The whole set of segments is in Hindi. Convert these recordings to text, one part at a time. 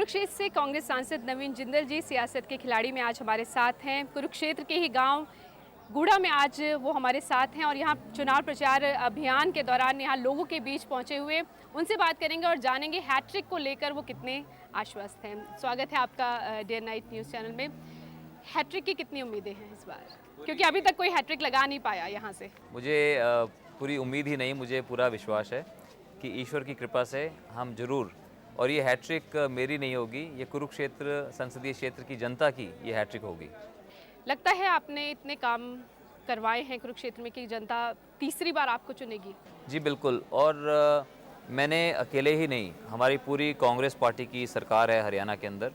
कुरुक्षेत्र से कांग्रेस सांसद नवीन जिंदल जी सियासत के खिलाड़ी में आज हमारे साथ हैं। कुरुक्षेत्र के ही गांव गूढ़ा में आज वो हमारे साथ हैं और यहाँ चुनाव प्रचार अभियान के दौरान यहाँ लोगों के बीच पहुँचे हुए उनसे बात करेंगे और जानेंगे हैट्रिक को लेकर वो कितने आश्वस्त हैं। स्वागत है आपका डे नाइट न्यूज़ चैनल में। हैट्रिक की कितनी उम्मीदें हैं इस बार, क्योंकि अभी तक कोई हैट्रिक लगा नहीं पाया यहाँ से? मुझे पूरी उम्मीद ही नहीं, मुझे पूरा विश्वास है कि ईश्वर की कृपा से हम जरूर, और ये हैट्रिक मेरी नहीं होगी, ये कुरुक्षेत्र संसदीय क्षेत्र की जनता की ये हैट्रिक होगी। लगता है आपने इतने काम करवाए हैं कुरुक्षेत्र में कि जनता तीसरी बार आपको चुनेगी? जी बिल्कुल, और मैंने अकेले ही नहीं, हमारी पूरी कांग्रेस पार्टी की सरकार है हरियाणा के अंदर।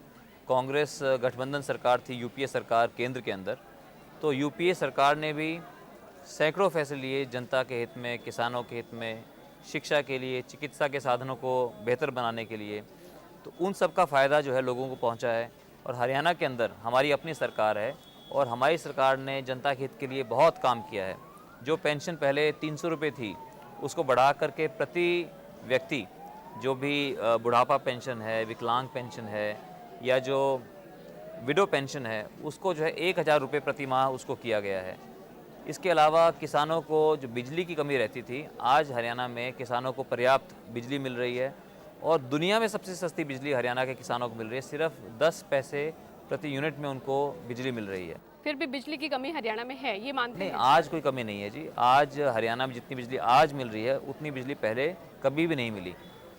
कांग्रेस गठबंधन सरकार थी, यूपीए सरकार केंद्र के अंदर, तो यूपीए सरकार ने भी सैकड़ों फैसले लिए जनता के हित में, किसानों के हित में, शिक्षा के लिए, चिकित्सा के साधनों को बेहतर बनाने के लिए। तो उन सब का फ़ायदा जो है लोगों को पहुंचा है। और हरियाणा के अंदर हमारी अपनी सरकार है और हमारी सरकार ने जनता के हित के लिए बहुत काम किया है। जो पेंशन पहले 300 रुपये थी, उसको बढ़ा करके प्रति व्यक्ति जो भी बुढ़ापा पेंशन है, विकलांग पेंशन है या जो विडो पेंशन है, उसको जो है 1000 रुपये प्रति माह उसको किया गया है। इसके अलावा किसानों को जो बिजली की कमी रहती थी, आज हरियाणा में किसानों को पर्याप्त बिजली मिल रही है और दुनिया में सबसे सस्ती बिजली हरियाणा के किसानों को मिल रही है। सिर्फ 10 पैसे प्रति यूनिट में उनको बिजली मिल रही है। फिर भी बिजली की कमी हरियाणा में है, ये मानते नहीं, हैं? आज कोई कमी नहीं है जी। आज हरियाणा में जितनी बिजली आज मिल रही है उतनी बिजली पहले कभी भी नहीं मिली।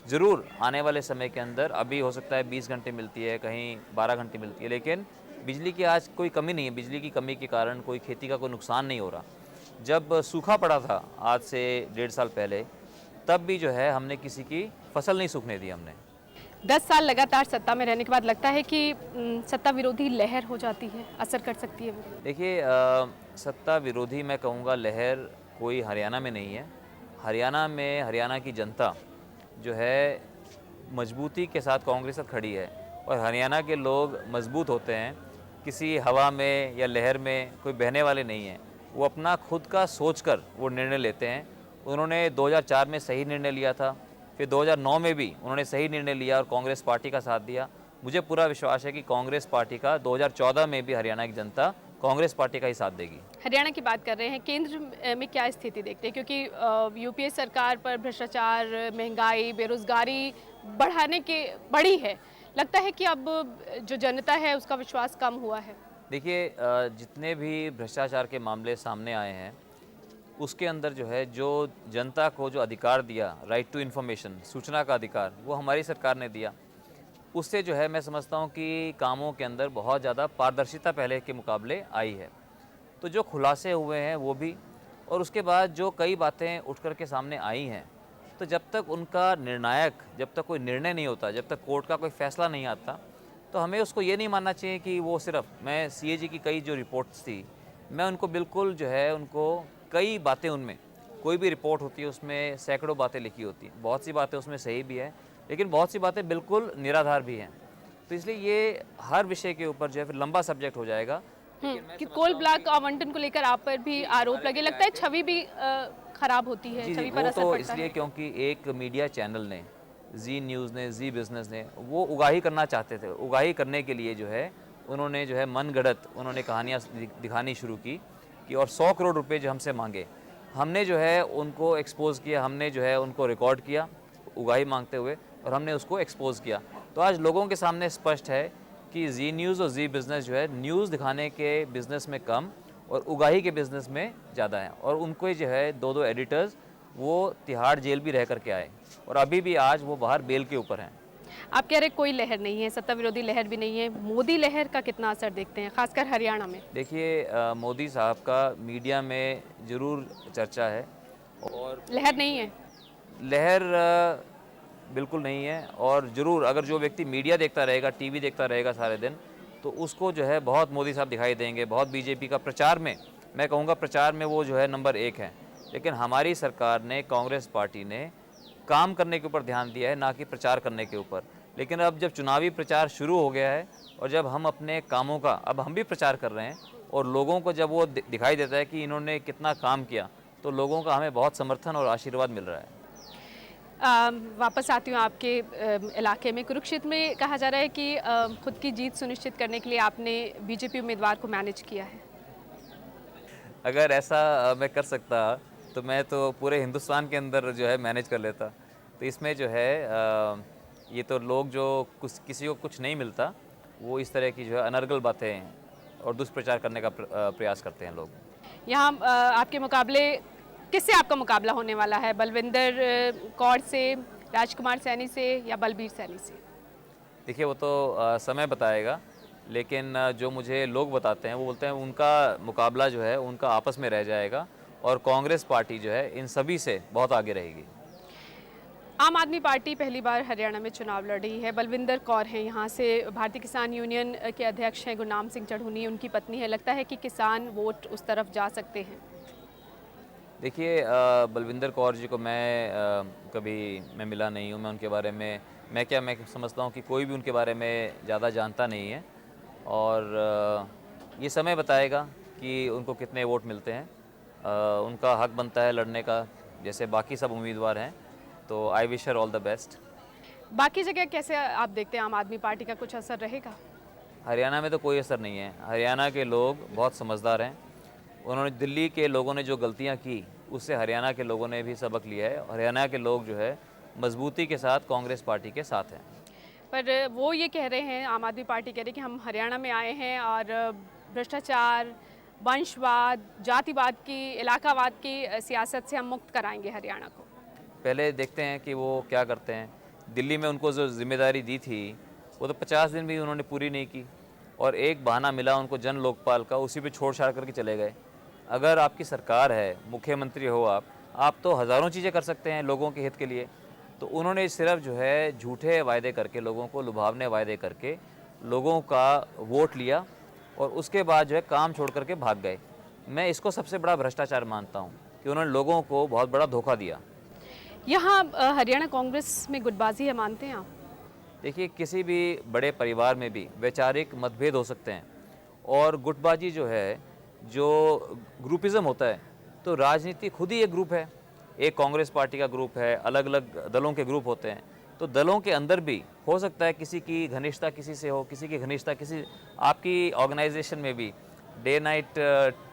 ज़रूर आने वाले समय के अंदर अभी हो सकता है 20 घंटे मिलती है, कहीं 12 घंटे मिलती है, लेकिन बिजली की आज कोई कमी नहीं है। बिजली की कमी के कारण कोई खेती का कोई नुकसान नहीं हो रहा। जब सूखा पड़ा था आज से 1.5 साल पहले, तब भी जो है हमने किसी की फसल नहीं सूखने दी हमने। 10 साल लगातार सत्ता में रहने के बाद लगता है कि सत्ता विरोधी लहर हो जाती है, असर कर सकती है वो? देखिए, सत्ता विरोधी मैं कहूँगा लहर कोई हरियाणा में नहीं है। हरियाणा में हरियाणा की जनता जो है मजबूती के साथ कांग्रेस के साथ खड़ी है और हरियाणा के लोग मजबूत होते हैं। किसी हवा में या लहर में कोई बहने वाले नहीं हैं। वो अपना खुद का सोचकर वो निर्णय लेते हैं। उन्होंने 2004 में सही निर्णय लिया था, फिर 2009 में भी उन्होंने सही निर्णय लिया और कांग्रेस पार्टी का साथ दिया। मुझे पूरा विश्वास है कि कांग्रेस पार्टी का 2014 में भी हरियाणा की जनता कांग्रेस पार्टी का ही साथ देगी। हरियाणा की बात कर रहे हैं, केंद्र में क्या स्थिति देखते हैं? क्योंकि यूपीए सरकार पर भ्रष्टाचार, महंगाई, बेरोजगारी बढ़ी है। लगता है कि अब जो जनता है उसका विश्वास कम हुआ है। देखिए, जितने भी भ्रष्टाचार के मामले सामने आए हैं, उसके अंदर जो है जो जनता को जो अधिकार दिया, राइट टू इन्फॉर्मेशन, सूचना का अधिकार, वो हमारी सरकार ने दिया। उससे जो है मैं समझता हूँ कि कामों के अंदर बहुत ज़्यादा पारदर्शिता पहले के मुकाबले आई है। तो जो खुलासे हुए हैं वो भी, और उसके बाद जो कई बातें उठ कर के सामने आई हैं, तो जब तक उनका जब तक कोई निर्णय नहीं होता, जब तक कोर्ट का कोई फैसला नहीं आता, तो हमें उसको ये नहीं मानना चाहिए कि वो सिर्फ, मैं सीएजी की कई जो रिपोर्ट्स थी, मैं उनको बिल्कुल जो है उनको कई बातें, उनमें कोई भी रिपोर्ट होती है उसमें सैकड़ों बातें लिखी होती हैं। बहुत सी बातें उसमें सही भी है, लेकिन बहुत सी बातें बिल्कुल निराधार भी हैं। तो इसलिए ये हर विषय के ऊपर जो है फिर लंबा सब्जेक्ट हो जाएगा। कि कोल ब्लॉक आवंटन को लेकर आप पर भी आरोप लगे, लगता है छवि भी खराब होती है, जी, छवि पर वो असर तो पड़ता इसलिए है। क्योंकि एक मीडिया चैनल ने, जी न्यूज़ ने, जी बिज़नेस ने, वो उगाही करना चाहते थे। उगाही करने के लिए जो है उन्होंने जो है मनगढ़ंत उन्होंने कहानियाँ दिखानी शुरू की कि और 100 करोड़ रुपए जो हमसे मांगे। हमने जो है उनको एक्सपोज़ किया, हमने जो है उनको रिकॉर्ड किया उगाही मांगते हुए और हमने उसको एक्सपोज़ किया। तो आज लोगों के सामने स्पष्ट है कि जी न्यूज़ और जी बिज़नेस जो है न्यूज़ दिखाने के बिज़नेस में कम और उगाही के बिज़नेस में ज़्यादा है। और उनको जो है 2-2 एडिटर्स वो तिहाड़ जेल भी रह करके आए और अभी भी आज वो बाहर बेल के ऊपर हैं। आप कह रहे कोई लहर नहीं है, सत्ता विरोधी लहर भी नहीं है, मोदी लहर का कितना असर देखते हैं, खासकर हरियाणा में? देखिए, मोदी साहब का मीडिया में ज़रूर चर्चा है और लहर नहीं है? लहर बिल्कुल नहीं है। और ज़रूर अगर जो व्यक्ति मीडिया देखता रहेगा, टीवी देखता रहेगा सारे दिन, तो उसको जो है बहुत मोदी साहब दिखाई देंगे, बहुत बीजेपी का प्रचार में, मैं कहूँगा प्रचार में वो जो है नंबर 1 है। लेकिन हमारी सरकार ने, कांग्रेस पार्टी ने काम करने के ऊपर ध्यान दिया है, ना कि प्रचार करने के ऊपर। लेकिन अब जब चुनावी प्रचार शुरू हो गया है और जब हम अपने कामों का अब हम भी प्रचार कर रहे हैं और लोगों को जब वो दिखाई देता है कि इन्होंने कितना काम किया, तो लोगों का हमें बहुत समर्थन और आशीर्वाद मिल रहा है। वापस आती हूँ आपके इलाके में। कुरुक्षेत्र में कहा जा रहा है कि खुद की जीत सुनिश्चित करने के लिए आपने बीजेपी उम्मीदवार को मैनेज किया है। अगर ऐसा मैं कर सकता तो मैं तो पूरे हिंदुस्तान के अंदर जो है मैनेज कर लेता। तो इसमें जो है ये तो लोग जो कुछ किसी को कुछ नहीं मिलता वो इस तरह की जो है अनर्गल बातें और दुष्प्रचार करने का प्रयास करते हैं लोग। यहाँ आपके मुकाबले किससे आपका मुकाबला होने वाला है? बलविंदर कौर से, राजकुमार सैनी से या बलबीर सैनी से? देखिए वो तो समय बताएगा, लेकिन जो मुझे लोग बताते हैं वो बोलते हैं उनका मुकाबला जो है उनका आपस में रह जाएगा और कांग्रेस पार्टी जो है इन सभी से बहुत आगे रहेगी। आम आदमी पार्टी पहली बार हरियाणा में चुनाव लड़ रही है। बलविंदर कौर हैं, यहाँ से भारतीय किसान यूनियन के अध्यक्ष हैं गुरनाम सिंह चढ़ूनी, उनकी पत्नी है। लगता है कि किसान वोट उस तरफ जा सकते हैं? देखिए बलविंदर कौर जी को कभी मैं मिला नहीं हूँ। मैं उनके बारे में मैं समझता हूँ कि कोई भी उनके बारे में ज़्यादा जानता नहीं है और ये समय बताएगा कि उनको कितने वोट मिलते हैं। उनका हक बनता है लड़ने का जैसे बाकी सब उम्मीदवार हैं। तो I wish her all the best. बाकी जगह कैसे आप देखते हैं, आम आदमी पार्टी का कुछ असर रहेगा? हरियाणा में तो कोई असर नहीं है। हरियाणा के लोग बहुत समझदार हैं। उन्होंने दिल्ली के लोगों ने जो गलतियां की उससे हरियाणा के लोगों ने भी सबक लिया है। हरियाणा के लोग जो है मजबूती के साथ कांग्रेस पार्टी के साथ हैं। पर वो ये कह रहे हैं, आम आदमी पार्टी कह रही है कि हम हरियाणा में आए हैं और भ्रष्टाचार, वंशवाद, जातिवाद की, इलाकावाद की सियासत से हम मुक्त कराएंगे हरियाणा को। पहले देखते हैं कि वो क्या करते हैं। दिल्ली में उनको जो जिम्मेदारी दी थी वो तो 50 दिन भी उन्होंने पूरी नहीं की और एक बहाना मिला उनको जन लोकपाल का, उसी पे छोड़ छाड़ करके चले गए। अगर आपकी सरकार है, मुख्यमंत्री हो आप तो हज़ारों चीज़ें कर सकते हैं लोगों के हित के लिए। तो उन्होंने सिर्फ जो है झूठे वायदे करके, लोगों को लुभावने वायदे करके लोगों का वोट लिया और उसके बाद जो है काम छोड़ करके भाग गए। मैं इसको सबसे बड़ा भ्रष्टाचार मानता हूँ कि उन्होंने लोगों को बहुत बड़ा धोखा दिया। यहाँ हरियाणा कांग्रेस में गुटबाजी है, मानते हैं आप? देखिए किसी भी बड़े परिवार में भी वैचारिक मतभेद हो सकते हैं और गुटबाजी जो है, जो ग्रुपिज़म होता है, तो राजनीति खुद ही एक ग्रुप है। एक कांग्रेस पार्टी का ग्रुप है, अलग अलग दलों के ग्रुप होते हैं। तो दलों के अंदर भी हो सकता है किसी की घनिष्ठता किसी से हो, किसी की घनिष्ठता किसी, आपकी ऑर्गेनाइजेशन में भी डे नाइट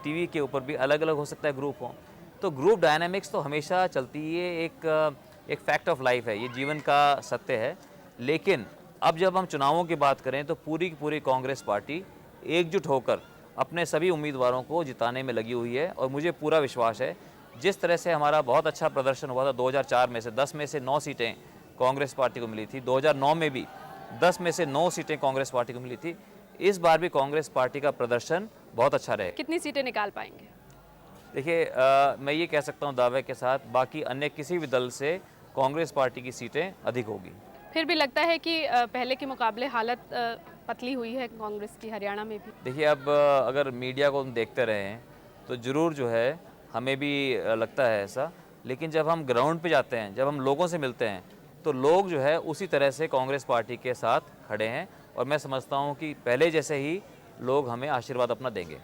टीवी के ऊपर भी अलग अलग हो सकता है ग्रुप हो। तो ग्रुप डायनामिक्स तो हमेशा चलती है, एक फैक्ट ऑफ लाइफ है, ये जीवन का सत्य है। लेकिन अब जब हम चुनावों की बात करें तो पूरी की पूरी कांग्रेस पार्टी एकजुट होकर अपने सभी उम्मीदवारों को जिताने में लगी हुई है और मुझे पूरा विश्वास है जिस तरह से हमारा बहुत अच्छा प्रदर्शन हुआ था 2004 में से 10 में से 9 सीटें कांग्रेस पार्टी को मिली थी, 2009 में भी 10 में से 9 सीटें कांग्रेस पार्टी को मिली थी। इस बार भी कांग्रेस पार्टी का प्रदर्शन बहुत अच्छा रहे। कितनी सीटें निकाल पाएंगे? देखिए मैं ये कह सकता हूँ दावे के साथ, बाकी अन्य किसी भी दल से कांग्रेस पार्टी की सीटें अधिक होगी। फिर भी लगता है कि पहले के मुकाबले हालत पतली हुई है कांग्रेस की हरियाणा में भी। देखिए अब अगर मीडिया को हम देखते रहे हैं तो ज़रूर जो है हमें भी लगता है ऐसा, लेकिन जब हम ग्राउंड पे जाते हैं, जब हम लोगों से मिलते हैं तो लोग जो है उसी तरह से कांग्रेस पार्टी के साथ खड़े हैं और मैं समझता हूँ कि पहले जैसे ही लोग हमें आशीर्वाद अपना देंगे।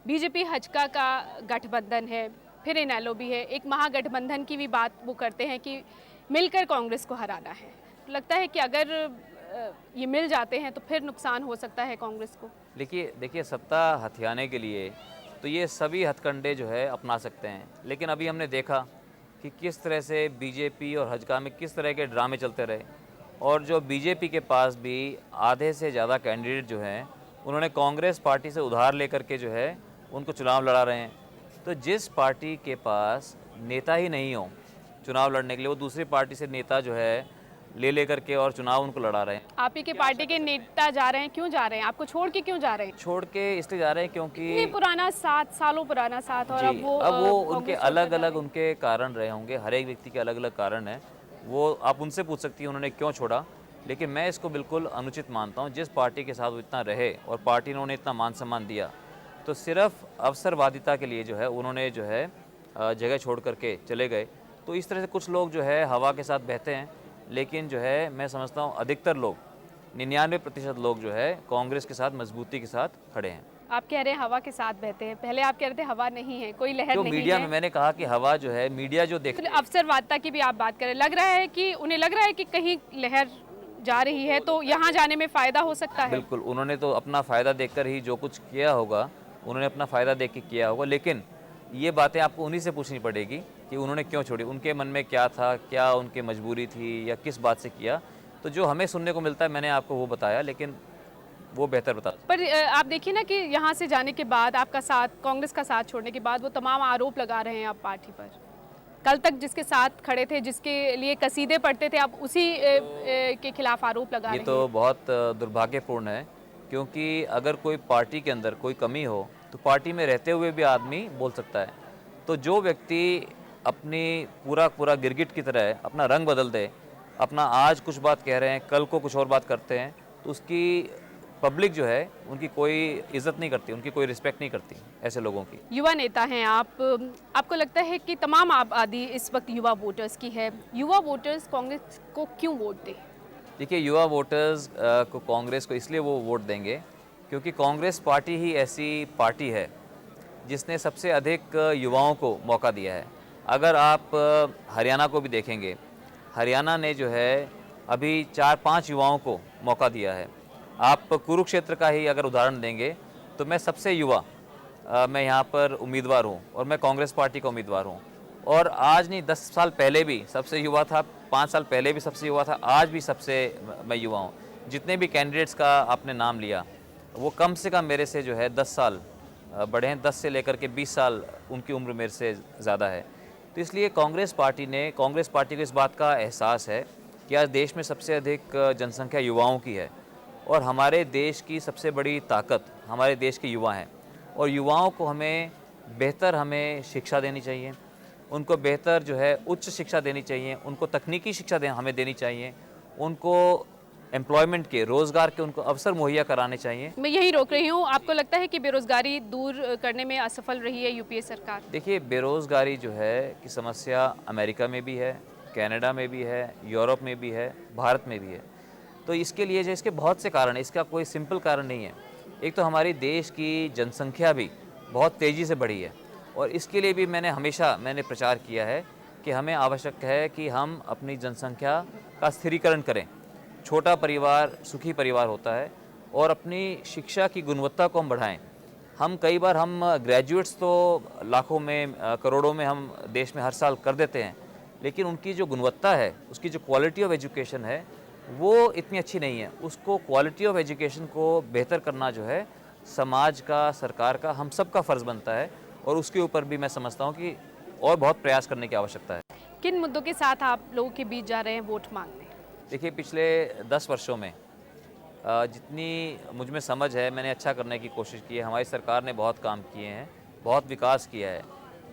बीजेपी हजका का गठबंधन है, फिर इनेलो भी है, एक महागठबंधन की भी बात वो करते हैं कि मिलकर कांग्रेस को हराना है। तो लगता है कि अगर ये मिल जाते हैं तो फिर नुकसान हो सकता है कांग्रेस को। देखिए सत्ता हथियाने के लिए तो ये सभी हथकंडे जो है अपना सकते हैं, लेकिन अभी हमने देखा कि किस तरह से बीजेपी और हजका में किस तरह के ड्रामे चलते रहे और जो बीजेपी के पास भी आधे से ज़्यादा कैंडिडेट जो हैं उन्होंने कांग्रेस पार्टी से उधार लेकर के जो है उनको चुनाव लड़ा रहे हैं। तो जिस पार्टी के पास नेता ही नहीं हो चुनाव लड़ने के लिए, वो दूसरी पार्टी से नेता जो है ले करके और चुनाव उनको लड़ा रहे हैं। आप ही के पार्टी के नेता जा रहे हैं, क्यों जा रहे हैं? आपको छोड़ के क्यों जा रहे हैं? छोड़ के इसलिए जा रहे हैं क्योंकि पुराना साथ, सालों पुराना साथ, और अब वो उनके अलग अलग उनके कारण रहे होंगे। हर एक व्यक्ति के अलग अलग कारण है, वो आप उनसे पूछ सकती हैं उन्होंने क्यों छोड़ा। लेकिन मैं इसको बिल्कुल अनुचित मानता हूँ। जिस पार्टी के साथ वो इतना रहे और पार्टी ने उन्हें इतना मान सम्मान दिया, तो सिर्फ अवसरवादिता के लिए जो है उन्होंने जो है जगह छोड़ करके चले गए। तो इस तरह से कुछ लोग जो है हवा के साथ बहते हैं, लेकिन जो है मैं समझता हूँ अधिकतर लोग 99% लोग जो है कांग्रेस के साथ मजबूती के साथ खड़े हैं। आप कह रहे हैं हवा के साथ बहते हैं, पहले आप कह रहे थे हवा नहीं है, कोई लहर जो नहीं मीडिया है। में मैंने कहा कि हवा जो है, मीडिया जो देख अवसरवादिता की भी आप बात करें, लग रहा है कि उन्हें लग रहा है कि कहीं लहर जा रही है तो यहाँ जाने में फ़ायदा हो सकता है। बिल्कुल, उन्होंने तो अपना फ़ायदा देखकर ही जो कुछ किया होगा, उन्होंने अपना फ़ायदा देख के किया होगा। लेकिन ये बातें आपको उन्हीं से पूछनी पड़ेगी कि उन्होंने क्यों छोड़ी, उनके मन में क्या था, क्या उनकी मजबूरी थी या किस बात से किया। तो जो हमें सुनने को मिलता है मैंने आपको वो बताया, लेकिन वो बेहतर बता। पर आप देखिए ना कि यहाँ से जाने के बाद आपका साथ, कांग्रेस का साथ छोड़ने के बाद वो तमाम आरोप लगा रहे हैं आप पार्टी पर। कल तक जिसके साथ खड़े थे, जिसके लिए कसीदे पढ़ते थे, आप उसी के खिलाफ आरोप लगा ये रहे तो हैं। बहुत दुर्भाग्यपूर्ण है, क्योंकि अगर कोई पार्टी के अंदर कोई कमी हो तो पार्टी में रहते हुए भी आदमी बोल सकता है। तो जो व्यक्ति अपनी पूरा गिरगिट की तरह अपना रंग बदल दे, अपना आज कुछ बात कह रहे हैं, कल को कुछ और बात करते हैं, तो उसकी पब्लिक जो है उनकी कोई इज्जत नहीं करती, उनकी कोई रिस्पेक्ट नहीं करती ऐसे लोगों की। युवा नेता हैं आप, आपको लगता है कि तमाम आबादी इस वक्त युवा वोटर्स की है, युवा वोटर्स कांग्रेस को क्यों वोट दें? देखिए, युवा वोटर्स को कांग्रेस को इसलिए वो वोट देंगे क्योंकि कांग्रेस पार्टी ही ऐसी पार्टी है जिसने सबसे अधिक युवाओं को मौका दिया है। अगर आप हरियाणा को भी देखेंगे, हरियाणा ने जो है अभी 4-5 युवाओं को मौका दिया है। आप कुरुक्षेत्र का ही अगर उदाहरण देंगे तो मैं सबसे युवा मैं यहाँ पर उम्मीदवार हूँ और मैं कांग्रेस पार्टी का उम्मीदवार हूँ। और आज नहीं, 10 साल पहले भी सबसे युवा था, 5 साल पहले भी सबसे युवा था, आज भी सबसे मैं युवा हूँ। जितने भी कैंडिडेट्स का आपने नाम लिया वो कम से कम मेरे से जो है 10 साल बड़े हैं, 10 से लेकर के 20 साल उनकी उम्र मेरे से ज़्यादा है। तो इसलिए कांग्रेस पार्टी को इस बात का एहसास है कि आज देश में सबसे अधिक जनसंख्या युवाओं की है और हमारे देश की सबसे बड़ी ताकत हमारे देश के युवा हैं। और युवाओं को हमें शिक्षा देनी चाहिए, उनको बेहतर जो है उच्च शिक्षा देनी चाहिए, उनको तकनीकी शिक्षा हमें देनी चाहिए, उनको एम्प्लॉयमेंट के, रोज़गार के उनको अवसर मुहैया कराने चाहिए। मैं यही रोक रही हूँ, आपको लगता है कि बेरोजगारी दूर करने में असफल रही है यूपीए सरकार? देखिए, बेरोज़गारी जो है कि समस्या अमेरिका में भी है, कनाडा में भी है, यूरोप में भी है, भारत में भी है। तो इसके लिए जो इसके बहुत से कारण हैं, इसका कोई सिंपल कारण नहीं है। एक तो हमारी देश की जनसंख्या भी बहुत तेज़ी से बढ़ी है और इसके लिए भी मैंने प्रचार किया है कि हमें आवश्यक है कि हम अपनी जनसंख्या का स्थिरीकरण करें। छोटा परिवार सुखी परिवार होता है और अपनी शिक्षा की गुणवत्ता को हम बढ़ाएं। कई बार हम ग्रेजुएट्स तो लाखों में करोड़ों में हम देश में हर साल कर देते हैं, लेकिन उनकी जो गुणवत्ता है, उसकी जो क्वालिटी ऑफ एजुकेशन है वो इतनी अच्छी नहीं है। उसको क्वालिटी ऑफ एजुकेशन को बेहतर करना जो है समाज का, सरकार का, हम सब का फ़र्ज़ बनता है और उसके ऊपर भी मैं समझता हूँ कि और बहुत प्रयास करने की आवश्यकता है। किन मुद्दों के साथ आप लोगों के बीच जा रहे हैं वोट मांगने? देखिए, पिछले 10 वर्षों में जितनी मुझ में समझ है मैंने अच्छा करने की कोशिश की है। हमारी सरकार ने बहुत काम किए हैं, बहुत विकास किया है।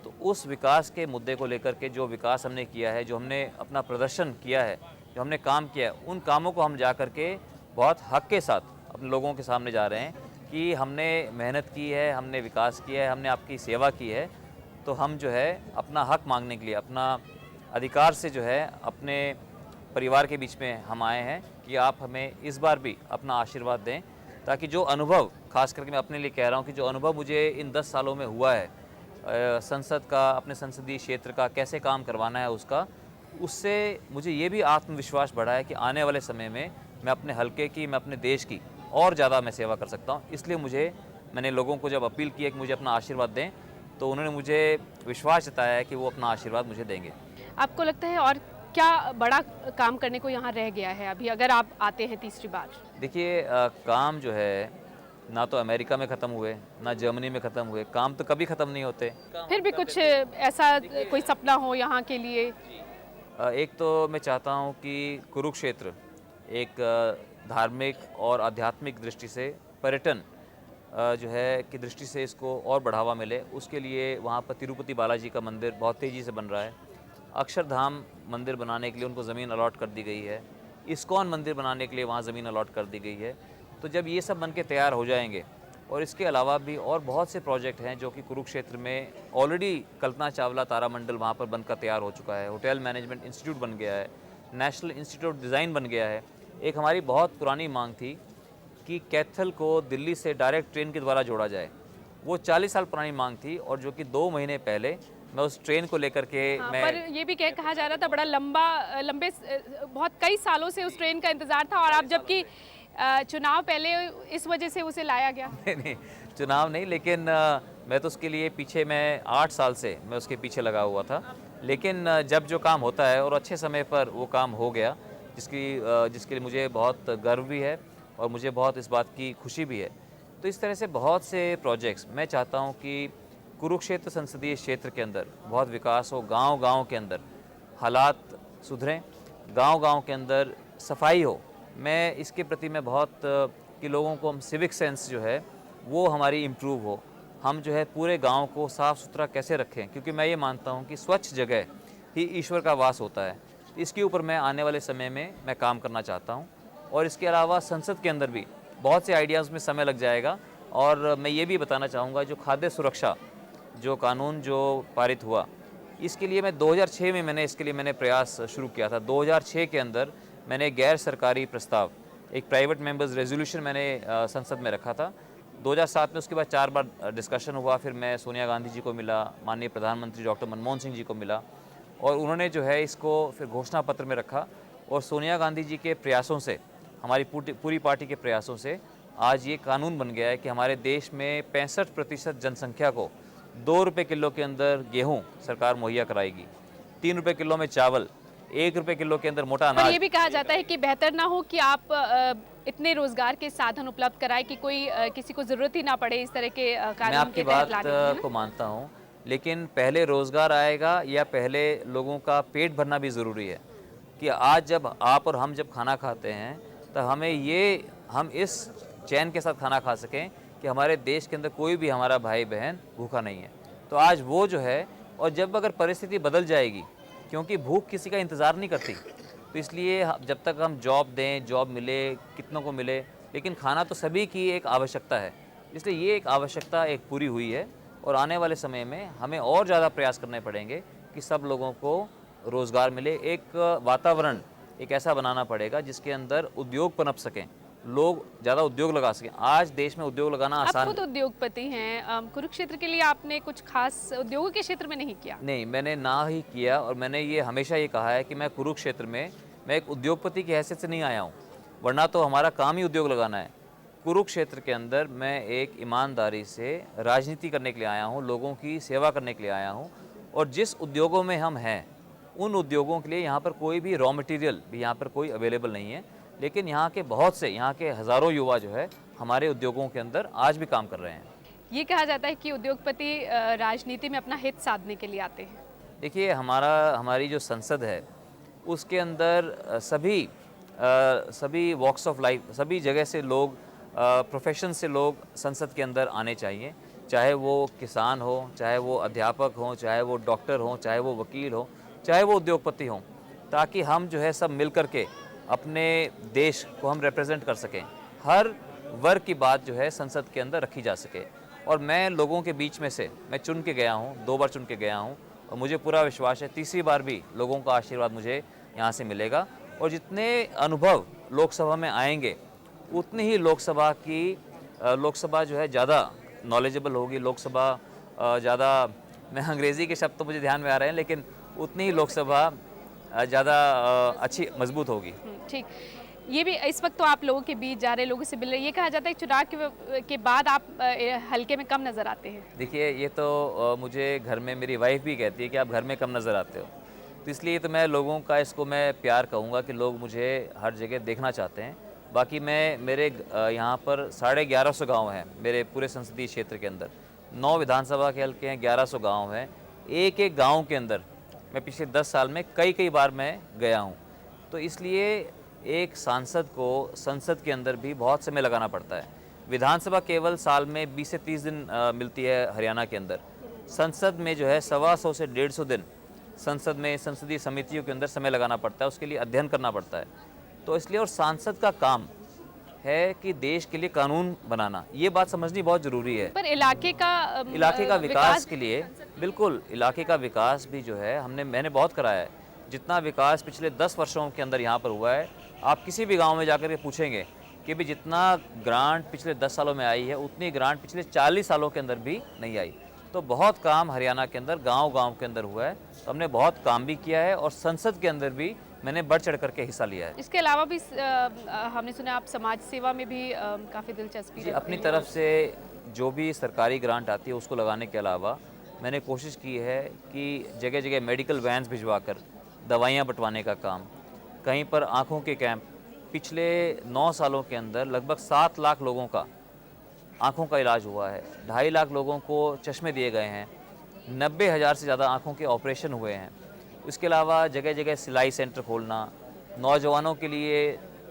तो उस विकास के मुद्दे को लेकर के जो विकास हमने किया है, जो हमने अपना प्रदर्शन किया है, जो हमने काम किया है, उन कामों को हम जा कर के बहुत हक़ के साथ अपने लोगों के सामने जा रहे हैं कि हमने मेहनत की है, हमने विकास किया है, हमने आपकी सेवा की है। तो हम जो है अपना हक़ मांगने के लिए, अपना अधिकार से जो है अपने परिवार के बीच में हम आए हैं कि आप हमें इस बार भी अपना आशीर्वाद दें, ताकि जो अनुभव, खास करके मैं अपने लिए कह रहा हूँ कि जो अनुभव मुझे इन 10 सालों में हुआ है संसद का, अपने संसदीय क्षेत्र का कैसे काम करवाना है उससे मुझे ये भी आत्मविश्वास बढ़ा है कि आने वाले समय में मैं अपने हलके की, मैं अपने देश की और ज़्यादा मैं सेवा कर सकता हूँ। इसलिए मैंने लोगों को जब अपील की है कि मुझे अपना आशीर्वाद दें, तो उन्होंने मुझे विश्वास जताया है कि वो अपना आशीर्वाद मुझे देंगे। आपको लगता है और क्या बड़ा काम करने को यहाँ रह गया है अभी, अगर आप आते हैं तीसरी बार? देखिए, काम जो है ना तो अमेरिका में ख़त्म हुए, ना जर्मनी में ख़त्म हुए, काम तो कभी ख़त्म नहीं होते। फिर भी कुछ ऐसा कोई सपना हो यहाँ के लिए? एक तो मैं चाहता हूँ कि कुरुक्षेत्र एक धार्मिक और आध्यात्मिक दृष्टि से, पर्यटन जो है की दृष्टि से इसको और बढ़ावा मिले। उसके लिए वहाँ पर तिरुपति बालाजी का मंदिर बहुत तेज़ी से बन रहा है। अक्षरधाम मंदिर बनाने के लिए उनको ज़मीन अलॉट कर दी गई है। इस्कॉन मंदिर बनाने के लिए वहाँ ज़मीन अलॉट कर दी गई है। तो जब ये सब बन के तैयार हो जाएंगे, और इसके अलावा भी और बहुत से प्रोजेक्ट हैं जो कि कुरुक्षेत्र में ऑलरेडी, कल्पना चावला तारामंडल वहाँ पर बनकर तैयार हो चुका है, होटल मैनेजमेंट इंस्टीट्यूट बन गया है, नेशनल इंस्टीट्यूट डिज़ाइन बन गया है। एक हमारी बहुत पुरानी मांग थी कि कैथल को दिल्ली से डायरेक्ट ट्रेन के द्वारा जोड़ा जाए। वो 40 साल पुरानी मांग थी और जो कि 2 महीने पहले मैं उस ट्रेन को लेकर के हाँ, मैं पर ये भी कहा जा रहा था बड़ा लंबे बहुत कई सालों से उस ट्रेन का इंतजार था, और अब जबकि चुनाव पहले इस वजह से उसे लाया गया। नहीं, चुनाव नहीं, लेकिन मैं तो उसके लिए पीछे मैं 8 साल से मैं उसके पीछे लगा हुआ था। लेकिन जब जो काम होता है और अच्छे समय पर वो काम हो गया, जिसके लिए मुझे बहुत गर्व भी है और मुझे बहुत इस बात की खुशी भी है। तो इस तरह से बहुत से प्रोजेक्ट्स मैं चाहता हूँ कि कुरुक्षेत्र संसदीय क्षेत्र के अंदर बहुत विकास हो, गांव-गांव के अंदर हालात सुधरें, गांव-गांव के अंदर सफाई हो। मैं इसके प्रति मैं बहुत कि लोगों को हम सिविक सेंस जो है वो हमारी इम्प्रूव हो, हम जो है पूरे गांव को साफ़ सुथरा कैसे रखें, क्योंकि मैं ये मानता हूँ कि स्वच्छ जगह ही ईश्वर का वास होता है। इसके ऊपर मैं आने वाले समय में मैं काम करना चाहता हूँ। और इसके अलावा संसद के अंदर भी बहुत से आइडियाज़ में समय लग जाएगा। और मैं ये भी बताना चाहूँगा, जो खाद्य सुरक्षा जो कानून जो पारित हुआ, इसके लिए मैं 2006 में मैंने प्रयास शुरू किया था। 2006 के अंदर मैंने गैर सरकारी प्रस्ताव, एक प्राइवेट मेंबर्स रेजोल्यूशन मैंने संसद में रखा था। 2007 में उसके बाद 4 बार डिस्कशन हुआ। फिर मैं सोनिया गांधी जी को मिला, माननीय प्रधानमंत्री डॉक्टर मनमोहन सिंह जी को मिला, और उन्होंने जो है इसको फिर घोषणा पत्र में रखा। और सोनिया गांधी जी के प्रयासों से, हमारी पूरी पार्टी के प्रयासों से आज ये कानून बन गया है कि हमारे देश में 65% जनसंख्या को 2 रुपये किलो के अंदर गेहूँ सरकार मुहैया कराएगी, 3 रुपये किलो में चावल, 1 रुपये किलो के अंदर मोटा पर अनाज। ये भी कहा जाता है कि बेहतर ना हो कि आप इतने रोजगार के साधन उपलब्ध कराए कि कोई किसी को जरूरत ही ना पड़े इस तरह के मैं कानून आपकी के तहत बात लाने की, है ना? को मानता हूँ, लेकिन पहले रोज़गार आएगा या पहले लोगों का पेट भरना भी ज़रूरी है। कि आज जब आप और हम जब खाना खाते हैं तो हम इस चैन के साथ खाना खा सकें कि हमारे देश के अंदर कोई भी हमारा भाई बहन भूखा नहीं है। तो आज वो जो है, और जब अगर परिस्थिति बदल जाएगी, क्योंकि भूख किसी का इंतज़ार नहीं करती, तो इसलिए जब तक हम जॉब दें, जॉब मिले, कितनों को मिले, लेकिन खाना तो सभी की एक आवश्यकता है। इसलिए ये एक आवश्यकता एक पूरी हुई है, और आने वाले समय में हमें और ज़्यादा प्रयास करने पड़ेंगे कि सब लोगों को रोज़गार मिले। एक वातावरण एक ऐसा बनाना पड़ेगा जिसके अंदर उद्योग पनप सकें, लोग ज़्यादा उद्योग लगा सकें। आज देश में उद्योग लगाना आप आसान खुद उद्योगपति हैं, कुरुक्षेत्र के लिए आपने कुछ खास उद्योगों के क्षेत्र में नहीं किया? नहीं, मैंने ना ही किया, और मैंने ये हमेशा ये कहा है कि मैं कुरुक्षेत्र में मैं एक उद्योगपति की हैसियत से नहीं आया हूँ, वरना तो हमारा काम ही उद्योग लगाना है। कुरुक्षेत्र के अंदर मैं एक ईमानदारी से राजनीति करने के लिए आया हूँ, लोगों की सेवा करने के लिए आया हूँ। और जिस उद्योगों में हम हैं, उन उद्योगों के लिए यहाँ पर कोई भी रॉ मटेरियल भी यहाँ पर कोई अवेलेबल नहीं है, लेकिन यहाँ के हज़ारों युवा जो है हमारे उद्योगों के अंदर आज भी काम कर रहे हैं। ये कहा जाता है कि उद्योगपति राजनीति में अपना हित साधने के लिए आते हैं। देखिए, हमारी जो संसद है उसके अंदर सभी वॉक्स ऑफ लाइफ, सभी जगह से लोग, प्रोफेशन से लोग संसद के अंदर आने चाहिए, चाहे वो किसान हो, चाहे वो अध्यापक हों, चाहे वो डॉक्टर हों, चाहे वो वकील हो, चाहे वो उद्योगपति हों, ताकि हम जो है सब मिल कर के अपने देश को हम रिप्रेजेंट कर सकें। हर वर्ग की बात जो है संसद के अंदर रखी जा सके। और मैं लोगों के बीच में से मैं चुन के गया हूँ, 2 बार चुन के गया हूँ, और मुझे पूरा विश्वास है तीसरी बार भी लोगों का आशीर्वाद मुझे यहाँ से मिलेगा। और जितने अनुभव लोकसभा में आएंगे, उतनी ही लोकसभा जो है ज़्यादा नॉलेजेबल होगी। लोकसभा ज़्यादा, मैं अंग्रेज़ी के शब्द तो मुझे ध्यान में आ रहे हैं, लेकिन उतनी ही लोकसभा ज़्यादा अच्छी मजबूत होगी। ठीक, ये भी इस वक्त तो आप लोगों के बीच जा रहे, लोगों से मिल रहे, ये कहा जाता है कि चुनाव के बाद आप हल्के में कम नज़र आते हैं। देखिए, ये तो मुझे घर में मेरी वाइफ भी कहती है कि आप घर में कम नज़र आते हो, तो इसलिए तो मैं लोगों का इसको मैं प्यार कहूँगा कि लोग मुझे हर जगह देखना चाहते हैं। बाकी मेरे यहाँ पर 1150 गाँव हैं मेरे पूरे संसदीय क्षेत्र के अंदर, 9 विधानसभा के हल्के हैं, 1100 गाँव हैं। एक गाँव के अंदर मैं पिछले 10 साल में कई बार मैं गया हूँ। तो इसलिए एक सांसद को संसद के अंदर भी बहुत समय लगाना पड़ता है। विधानसभा केवल साल में 20 से 30 दिन मिलती है हरियाणा के अंदर। संसद में जो है 125 से 150 दिन संसद में संसदीय समितियों के अंदर समय लगाना पड़ता है, उसके लिए अध्ययन करना पड़ता है। तो इसलिए, और सांसद का काम है कि देश के लिए कानून बनाना, ये बात समझनी बहुत ज़रूरी है। पर इलाके का विकास के लिए, बिल्कुल, इलाके का विकास भी जो है मैंने बहुत कराया है। जितना विकास पिछले 10 वर्षों के अंदर यहाँ पर हुआ है, आप किसी भी गांव में जाकर के पूछेंगे कि भी जितना ग्रांट पिछले 10 सालों में आई है उतनी ग्रांट पिछले 40 सालों के अंदर भी नहीं आई। तो बहुत काम हरियाणा के अंदर गांव-गांव के अंदर हुआ है। तो हमने बहुत काम भी किया है और संसद के अंदर भी मैंने बढ़ चढ़ करके हिस्सा लिया है। इसके अलावा भी हमने सुना आप समाज सेवा में भी काफ़ी दिलचस्पी जी, रखते अपनी हैं। तरफ से जो भी सरकारी ग्रांट आती है उसको लगाने के अलावा मैंने कोशिश की है कि जगह जगह मेडिकल वैन्स भिजवा कर दवाइयाँ बंटवाने का काम, कहीं पर आँखों के कैंप, पिछले 9 सालों के अंदर लगभग 7 लाख लोगों का आँखों का इलाज हुआ है, 2.5 लाख लोगों को चश्मे दिए गए हैं, 90,000 से ज़्यादा आँखों के ऑपरेशन हुए हैं। इसके अलावा जगह जगह सिलाई सेंटर खोलना, नौजवानों के लिए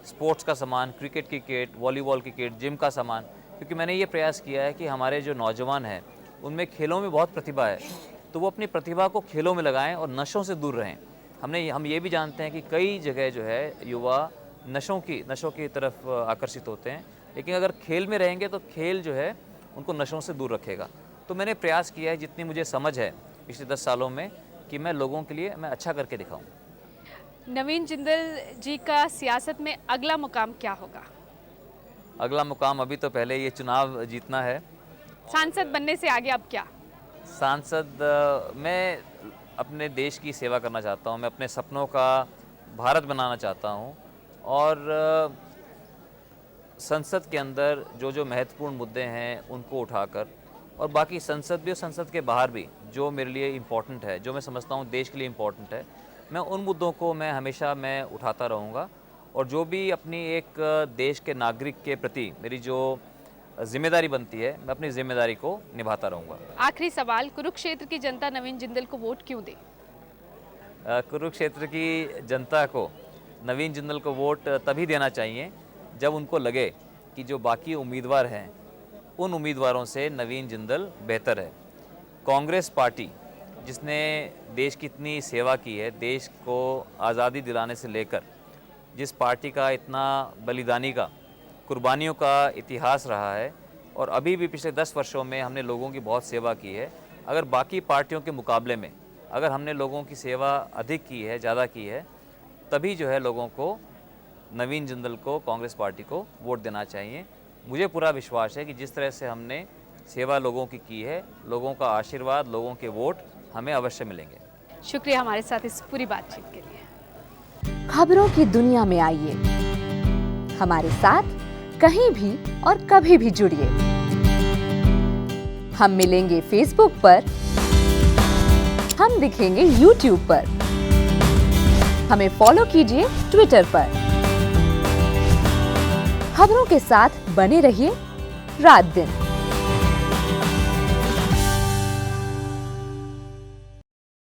स्पोर्ट्स का सामान, क्रिकेट की किट, वॉलीबॉल की किट, जिम का सामान, क्योंकि मैंने ये प्रयास किया है कि हमारे जो नौजवान हैं उनमें खेलों में बहुत प्रतिभा है, तो वो अपनी प्रतिभा को खेलों में लगाएं और नशों से दूर रहें। हम ये भी जानते हैं कि कई जगह जो है युवा नशों की तरफ आकर्षित होते हैं, लेकिन अगर खेल में रहेंगे तो खेल जो है उनको नशों से दूर रखेगा। तो मैंने प्रयास किया है, जितनी मुझे समझ है पिछले 10 सालों में, कि मैं लोगों के लिए मैं अच्छा करके दिखाऊं। नवीन जिंदल जी का सियासत में अगला मुकाम क्या होगा? अगला मुकाम अभी तो पहले ये चुनाव जीतना है। सांसद बनने से आगे अब क्या? सांसद मैं अपने देश की सेवा करना चाहता हूँ, मैं अपने सपनों का भारत बनाना चाहता हूँ और संसद के अंदर जो जो महत्वपूर्ण मुद्दे हैं उनको उठाकर, और बाकी संसद भी और संसद के बाहर भी जो मेरे लिए इम्पोर्टेंट है, जो मैं समझता हूँ देश के लिए इम्पोर्टेंट है, मैं उन मुद्दों को हमेशा उठाता रहूँगा। और जो भी अपनी एक देश के नागरिक के प्रति मेरी जो जिम्मेदारी बनती है, मैं अपनी जिम्मेदारी को निभाता रहूँगा। आखिरी सवाल, कुरुक्षेत्र की जनता नवीन जिंदल को वोट क्यों दे? कुरुक्षेत्र की जनता को नवीन जिंदल को वोट तभी देना चाहिए जब उनको लगे कि जो बाकी उम्मीदवार हैं उन उम्मीदवारों से नवीन जिंदल बेहतर है। कांग्रेस पार्टी जिसने देश की इतनी सेवा की है, देश को आज़ादी दिलाने से लेकर, जिस पार्टी का इतना बलिदानी का, कुर्बानियों का इतिहास रहा है, और अभी भी पिछले 10 वर्षों में हमने लोगों की बहुत सेवा की है। अगर बाकी पार्टियों के मुकाबले में अगर हमने लोगों की सेवा अधिक की है, ज़्यादा की है, तभी जो है लोगों को नवीन जिंदल को, कांग्रेस पार्टी को वोट देना चाहिए। मुझे पूरा विश्वास है कि जिस तरह से हमने सेवा लोगों की है, लोगों का आशीर्वाद, लोगों के वोट हमें अवश्य मिलेंगे। शुक्रिया हमारे साथ इस पूरी बातचीत के लिए। खबरों की दुनिया में आइए, हमारे साथ कहीं भी और कभी भी जुड़िए। हम मिलेंगे फेसबुक पर, हम दिखेंगे यूट्यूब पर, हमें फॉलो कीजिए ट्विटर पर। खबरों के साथ बने रहिए रात दिन।